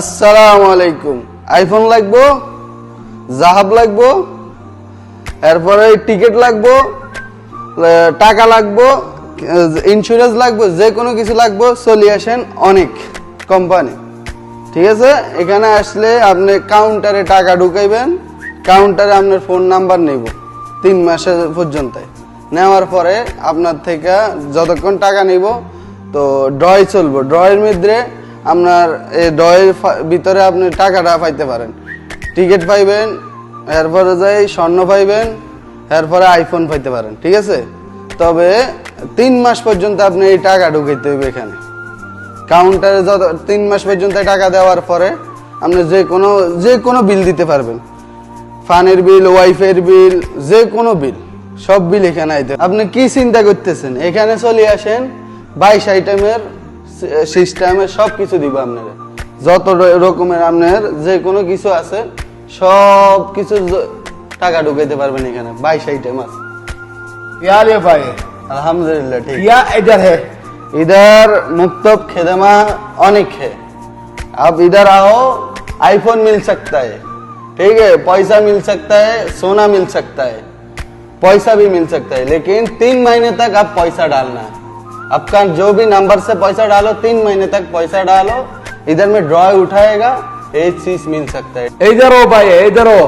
আসসালামু আলাইকুম। আইফোন লাগবো, জাহাব লাগবো, এরপরে টিকিট লাগবো, টাকা লাগবো, ইন্স্যুরেন্স লাগবো, যে কোনো কিছু লাগবো, চলে আসেন অনেক কোম্পানি। ঠিক আছে, এখানে আসলে আপনি কাউন্টারে টাকা ঢুকাইবেন, কাউন্টারে আপনার ফোন নাম্বার নেব 3 মাসের পর্যন্ত। নেওয়ার পরে আপনার থেকে যতক্ষণ টাকা নিব তো ড্রয় চলবো, ড্রয়ের মধ্যে আপনার এই ড্রয়ের ভিতরে আপনি টাকাটা পাইতে পারেন, টিকিট পাইবেন, এরপরে যাই স্বর্ণ পাইবেন, এরপরে আইফোন পাইতে পারেন। ঠিক আছে, তবে 3 মাস পর্যন্ত আপনি এই টাকা ঢুকাইতে হবে এখানে কাউন্টারে। যত 3 মাস পর্যন্ত টাকা দেওয়ার পরে আপনি যে কোনো বিল দিতে পারবেন, ফানের বিল, ওয়াইফাইয়ের বিল, যে কোনো বিল, সব বিল এখানে আইতে। আপনি কি চিন্তা করতেছেন, এখানে চলে আসেন, 22 আইটেমের সিস্টেমের সব কিছু দিব আপনারা, যত রকমের আপনার যে কোনো কিছু আছে সব কিছু টাকা ঢুকাইতে পারবেন এখানে। 22 आइटम আছে। क्या ले भाई? अल्हम्दुलिल्लाह ठीक। क्या इधर है? इधर मुफ्तब खिदमा अनेक है, आप इधर आओ, आईफोन मिल सकता है, ठीक है, पैसा मिल सकता है, सोना मिल सकता है, पैसा भी मिल सकता है, लेकिन 3 महीने तक आप पैसा डालना है। आपका जो भी नंबर से पैसा डालो, 3 महीने तक पैसा डालो, इधर में ड्रॉ उठाएगा, एक चीज मिल सकता है। इधर हो भाई, इधर हो।